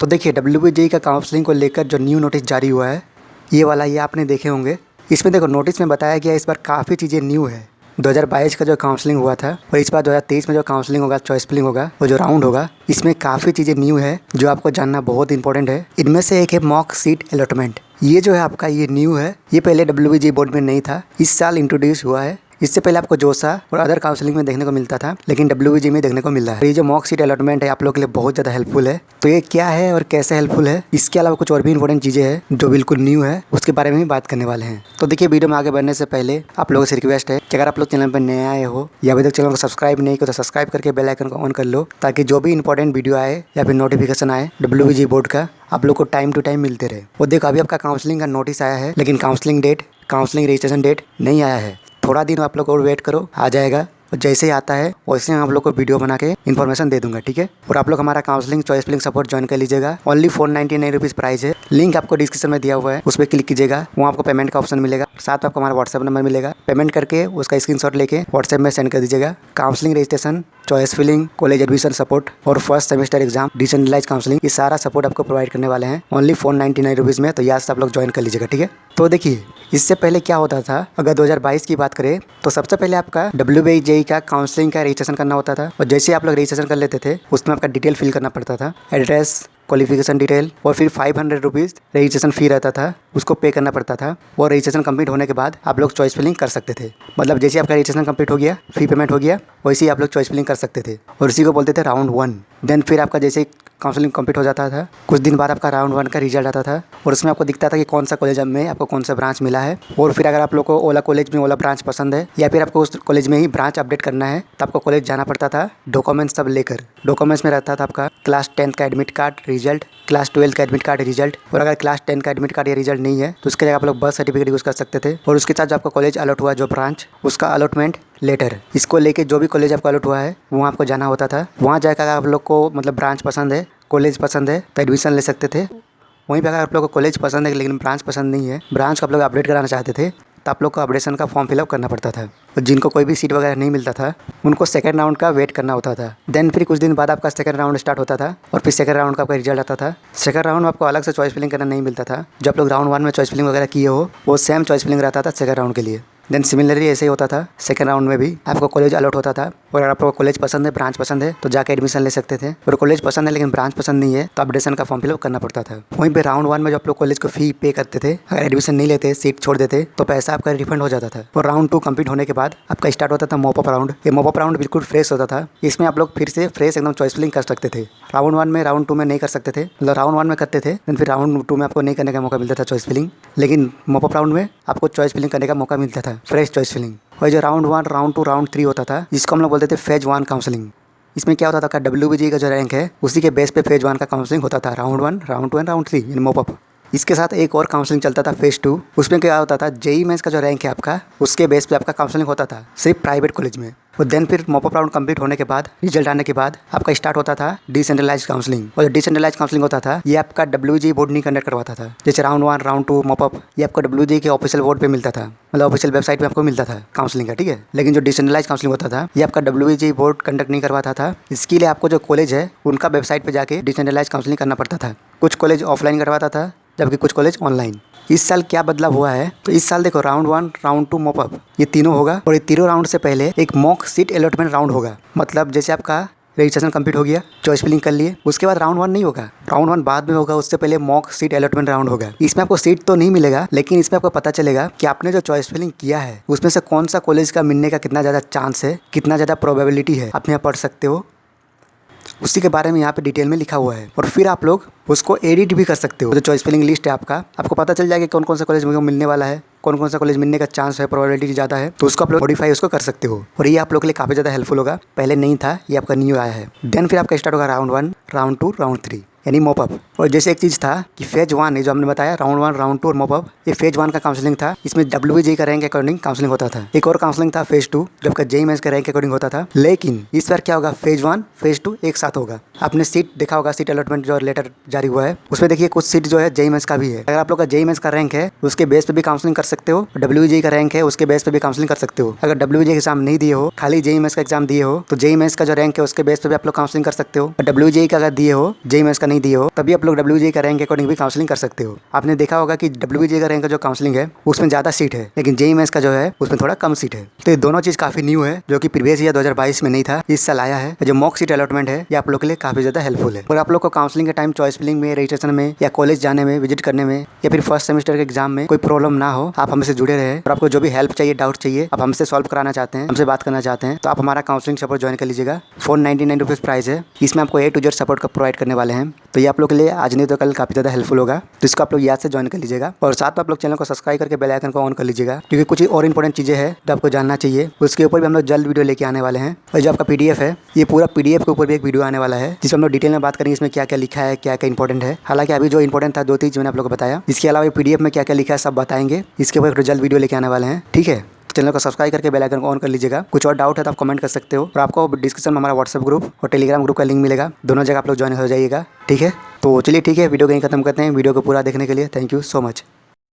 तो देखिए WBJ का काउंसलिंग को लेकर जो न्यू नोटिस जारी हुआ है, ये वाला ये आपने देखे होंगे। इसमें देखो नोटिस में बताया गया इस बार काफ़ी चीज़ें न्यू है। 2022 का जो काउंसलिंग हुआ था और इस बार 2023 में जो काउंसलिंग होगा, चॉइस फिलिंग होगा, वो जो राउंड होगा, इसमें काफ़ी चीज़ें न्यू है जो आपको जानना बहुत इंपॉर्टेंट है। इनमें से एक है मॉक सीट अलॉटमेंट। ये जो है आपका ये न्यू है, ये पहले WBJ बोर्ड में नहीं था, इस साल इंट्रोड्यूस हुआ है। इससे पहले आपको जोसा और अदर काउंसलिंग में देखने को मिलता था, लेकिन WBJ में देखने को मिल रहा है। ये जो मॉक सीट अलॉटमेंट है आप लोगों के लिए बहुत ज़्यादा हेल्पफुल है। तो ये क्या है और कैसे हेल्पफुल है, इसके अलावा कुछ और भी इंपॉर्टेंट चीज़ें हैं जो बिल्कुल न्यू है, उसके बारे में भी बात करने वाले हैं। तो देखिए वीडियो में आगे बढ़ने से पहले आप लोगों से रिक्वेस्ट है कि अगर आप लोग चैनल पर नए आए हो या अभी तक चैनल को सब्सक्राइब नहीं किया तो सब्सक्राइब करके बेल आइकन को ऑन कर लो, ताकि जो भी इंपॉर्टेंट वीडियो आए या फिर नोटिफिकेशन आए WBJ बोर्ड का, आप लोग को टाइम टू टाइम मिलते रहे। वो देखो अभी आपका काउंसलिंग का नोटिस आया है, लेकिन काउंसलिंग रजिस्ट्रेशन डेट नहीं आया है। थोड़ा दिन आप लोग और वेट करो, आ जाएगा। और जैसे ही आता है वैसे हम लोग को वीडियो बना के इन्फॉर्मेशन दे दूंगा, ठीक है। और आप लोग हमारा counselling choice filling support join कर लीजिएगा। ओनली 499 रुपीज़ प्राइस है। लिंक आपको डिस्क्रिप्शन में दिया हुआ है, उस पर क्लिक कीजिएगा। वहाँ आपको पेमेंट का ऑप्शन मिलेगा, साथ में आपको हमारा व्हाट्सएप नंबर मिलेगा। पेमेंट करके उसका स्क्रीनशॉट लेके व्हाट्सएप में सेंड कर दीजिएगा। Counselling registration, choice filling, college admission support और first semester exam, decentralise counselling, ये सारा सपोर्ट आपको प्रोवाइड करने वाले हैं ओनली 499 रुपीज़ में। तो यहाँ से आप लोग ज्वाइन कर लीजिएगा, ठीक है। तो देखिए इससे पहले क्या होता था, अगर 2022 की बात करें तो सबसे पहले आपका WBJ का काउंसलिंग का रजिस्ट्रेशन करना होता था। और जैसे आप लोग रजिस्ट्रेशन कर लेते थे उसमें आपका डिटेल फिल करना पड़ता था, एड्रेस, क्वालिफिकेशन डिटेल, और फिर 500 रुपीज़ रजिस्ट्रेशन फ़ी रहता था, उसको पे करना पड़ता था। और रजिस्ट्रेशन कंप्लीट होने के बाद आप लोग चॉइस फिलिंग कर सकते थे। मतलब जैसे आपका रजिस्ट्रेशन कंप्लीट हो गया, फी पेमेंट हो गया, वैसे ही आप लोग चॉइस फिलिंग कर सकते थे। और इसी को बोलते थे राउंड 1। देन फिर आपका जैसे काउंसलिंग कंप्लीट हो जाता था, कुछ दिन बाद आपका राउंड 1 का रिजल्ट आता था और उसमें आपको दिखता था कि कौन सा कॉलेज में आपको कौन सा ब्रांच मिला है। और फिर अगर आप लोग को ओला कॉलेज में ओला ब्रांच पसंद है या फिर आपको उस कॉलेज में ही ब्रांच अपडेट करना है, तो आपको कॉलेज जाना पड़ता था डॉक्यूमेंट्स सब लेकर। डॉक्यूमेंट्स में रहता था आपका क्लास 10 का एडमिट कार्ड रिजल्ट, क्लास 12 का एडमिट कार्ड रिजल्ट, और अगर क्लास 10 का एडमिट कार्ड या रिजल्ट नहीं है तो उसके लिए आप लोग बर्थ सर्टिफिकेट यूज़ कर सकते थे। और उसके साथ जो आपका कॉलेज अलॉट हुआ, जो ब्रांच, उसका अलॉटमेंट लेटर, इसको लेके जो भी कॉलेज आपको अलॉट हुआ है वहाँ आपको जाना होता था। वहाँ जाकर आप लोग को मतलब ब्रांच पसंद है, कॉलेज पसंद है तो एडमिशन ले सकते थे। वहीं पर अगर आप लोग को कॉलेज पसंद है लेकिन ब्रांच पसंद नहीं है, ब्रांच को आप लोग अपडेट कराना चाहते थे, तो आप लोग को अपडेशन का फॉर्म फिलअप करना पड़ता था। और जिनको कोई भी सीट वगैरह नहीं मिलता था उनको सेकंड राउंड का वेट करना होता था। देन फिर कुछ दिन बाद आपका सेकंड राउंड स्टार्ट होता था और फिर सेकंड राउंड का आपका रिजल्ट आता था। सेकंड राउंड में आपको अलग से चॉइस फिलिंग करना नहीं मिलता था। जो आप लोग राउंड 1 में चॉइस फिलिंग वगैरह किए हो वो सेम चॉइस फिलिंग रहता था सेकंड राउंड के लिए। देन सिमिलरली ऐसे ही होता था, सेकंड राउंड में भी आपको कॉलेज अलॉट होता था। और अगर आपको कॉलेज पसंद है, ब्रांच पसंद है, तो जाकर एडमिशन ले सकते थे। और कॉलेज पसंद है लेकिन ब्रांच पसंद नहीं है तो अपडेशन का फॉर्म फिलअप करना पड़ता था। वहीं पे राउंड 1 में जो आप लोग कॉलेज को फी पे करते थे, अगर एडमिशन नहीं लेते, सीट छोड़ देते, तो पैसा आपका रिफंड हो जाता था। और राउंड 2 कंप्लीट होने के बाद आपका स्टार्ट होता था मॉपअप राउंड। ये मॉपअप राउंड बिल्कुल फ्रेश होता था। इसमें आप लोग फिर से फ्रेश एकदम चॉइस फिलिंग कर सकते थे। राउंड 1 में, राउंड 2 में नहीं कर सकते थे। मतलब राउंड 1 में करते थे, देन फिर राउंड 2 में आपको नहीं करने का मौका मिलता था चॉइस फिलिंग, लेकिन मॉपअप राउंड में आपको चॉइस फिलिंग करने का मौका मिलता था, फ्रेश चॉइस फिलिंग। और जो राउंड 1, राउंड 2, राउंड 3 होता था, जिसको हम लोग बोलते थे फेज 1 काउंसलिंग। इसमें क्या होता था, WBJ का जो रैंक है उसी के बेस पे फेज 1 का काउंसलिंग होता था। राउंड 1, राउंड 2 एंड राउंड 3 यानी मॉपअप। इसके साथ एक और काउंसलिंग चलता था फेज 2। उसमें क्या होता था, JEE मेंस का जो रैंक है आपका, उसके बेस पे आपका काउंसलिंग होता था सिर्फ प्राइवेट कॉलेज में। और देन फिर मॉपअप राउंड कंप्लीट होने के बाद, रिजल्ट आने के बाद आपका स्टार्ट होता था डिसेंट्रलाइज काउंसलिंग। और जो डिसेंट्रलाइज काउंसलिंग होता था ये आपका WBJ बोर्ड नहीं कंडक्ट करवाता था। जैसे राउंड 1, राउंड 2, मॉपअप, ये आपको WBJ के ऑफिशियल बोर्ड पे मिलता था, मतलब ऑफिशियल वेबसाइट पे आपको मिलता था काउंसलिंग का, ठीक है। लेकिन जो डिसेंट्रलाइज काउंसलिंग होता था ये आपका WBJ बोर्ड कंडक्ट नहीं करवाता था। इसके लिए आपको जो कॉलेज है उनका वेबसाइट पर जाके डिसेंट्रलाइज काउंसलिंग करना पड़ता था। कुछ कॉलेज ऑफलाइन करवाता था जबकि कुछ कॉलेज ऑनलाइन। इस साल क्या बदलाव हुआ है, तो इस साल देखो राउंड 1, राउंड 2, मॉपअप, ये तीनों होगा। और ये तीनों राउंड से पहले एक मॉक सीट अलॉटमेंट राउंड होगा। मतलब जैसे आपका रजिस्ट्रेशन कंप्लीट हो गया, चॉइस फिलिंग कर लिए, उसके बाद राउंड 1 नहीं होगा, राउंड 1 बाद में होगा। उससे पहले मॉक सीट अलॉटमेंट राउंड होगा। इसमें आपको सीट तो नहीं मिलेगा, लेकिन इसमें आपको पता चलेगा कि आपने जो चॉइस फिलिंग किया है उसमें से कौन सा कॉलेज का मिलने का कितना ज़्यादा चांस है, कितना ज़्यादा प्रोबेबिलिटी है, आप यहाँ पढ़ सकते हो। उसी के बारे में यहाँ पे डिटेल में लिखा हुआ है। और फिर आप लोग उसको एडिट भी कर सकते हो। जो चॉइस फिलिंग लिस्ट है आपका, आपको पता चल जाएगा कौन कौन सा कॉलेज मिलने वाला है, कौन कौन सा कॉलेज मिलने का चांस है, प्रोबेबिलिटी ज़्यादा है, तो उसको आप लोग मॉडिफाई उसको कर सकते हो। और ये आप लोग के लिए काफ़ी ज़्यादा हेल्पफुल होगा, पहले नहीं था, ये आपका न्यू आया है। देन फिर आपका स्टार्ट होगा राउंड 1, राउंड 2, राउंड 3 यानी मॉपअप। और जैसे एक चीज़ था कि फेज 1 जो हमने बताया, राउंड 1, राउंड 2 और मॉपअप, ये फेज 1 का काउंसलिंग था। इसमें WBJ का रैंक के अकॉर्डिंग काउंसलिंग होता था। एक और काउंसलिंग था फेज 2 जो आपका JEE मेंस के रैंक के अकॉर्डिंग होता था। लेकिन इस बार क्या होगा, फेज 1, फेज 2 एक साथ होगा। आपने सीट देखा होगा, सीट अलॉटमेंट जो लेटर जारी हुआ है उसमें देखिए कुछ सीट जो है JEE मेंस का भी है। अगर आप लोग का JEE मेंस का रैंक है उसके बेस पे भी काउंसलिंग कर सकते हो। WBJ का रैंक है उसके बेस पे भी काउंसलिंग कर सकते हो। अगर WBJ का एग्जाम नहीं दिए हो, खाली JEE मेंस का एग्जाम दिए हो, तो JEE मेंस का जो रैंक है उसके बेस पे भी आप लोग काउंसलिंग कर सकते हो। और WBJ का अगर दिए हो, JEE मेंस का नहीं दिए हो तभी आप लोग WBJ का रैंक के अकॉर्डिंग भी काउंसलिंग कर सकते हो। आपने देखा होगा कि WBJ का रैंक का जो काउंसलिंग है उसमें ज़्यादा सीट है, लेकिन JEE मेंस का जो है उसमें थोड़ा कम सीट है। तो ये दोनों चीज़ काफ़ी न्यू है जो कि प्रीवियस ईयर 2022 में नहीं था, इस साल आया है। जो मॉक सीट अलॉटमेंट है ये आप लोग के लिए काफ़ी ज़्यादा हेल्पफुल है। और आप लोग को काउंसलिंग के टाइम चॉइस फिलिंग में, रजिस्ट्रेशन में या कॉलेज जाने में, विजिट करने में या फिर फर्स्ट सेमेस्टर के एग्जाम में कोई प्रॉब्लम ना हो, आप हमसे जुड़े रहे और आपको जो भी हेल्प चाहिए, डाउट चाहिए, आप हमसे सॉल्व कराना चाहते हैं, हमसे बात करना चाहते हैं, तो आप हमारा काउंसलिंग सपोर्ट ज्वाइन कर लीजिएगा। 499 रुपीज़ प्राइस है। इसमें आपको A to Z सपोर्ट का प्रोवाइड करने वाले हैं। तो ये आप लोग के लिए आज नहीं तो कल काफ़ी ज़्यादा हेल्पफुल होगा। तो इसको आप लोग याद से ज्वाइन कर लीजिएगा और साथ में आप लोग चैनल को सब्सक्राइब करके बेल आइकन को ऑन कर लीजिएगा, क्योंकि कुछ और इंपॉर्टेंट चीज़ें हैं जो आपको जानना चाहिए। उसके ऊपर भी हम लोग जल्द वीडियो लेके आने वाले हैं। और जो आपका PDF है, ये पूरा PDF के ऊपर भी एक वीडियो आने वाला है जिसमें हम लोग डिटेल में बात करेंगे इसमें क्या क्या लिखा है, क्या क्या इंपॉर्टेंट है। हालांकि अभी जो इंपॉर्टेंट था 2-3 मैंने आप लोग को बताया, इसके अलावा PDF में क्या क्या लिखा है सब बताएंगे। इसके ऊपर जल्द वीडियो लेके आने वाले हैं, ठीक है। चैनल को सब्सक्राइब करके बेल आइकन को ऑन कर लीजिएगा। कुछ और डाउट है तो आप कमेंट कर सकते हो और आपको डिस्क्रिप्शन में हमारा व्हाट्सएप ग्रुप और टेलीग्राम ग्रुप का लिंक मिलेगा, दोनों जगह आप लोग ज्वाइन हो जाइएगा, ठीक है। तो चलिए ठीक है, वीडियो कहीं खत्म करते हैं। वीडियो को पूरा देखने के लिए थैंक यू सो मच।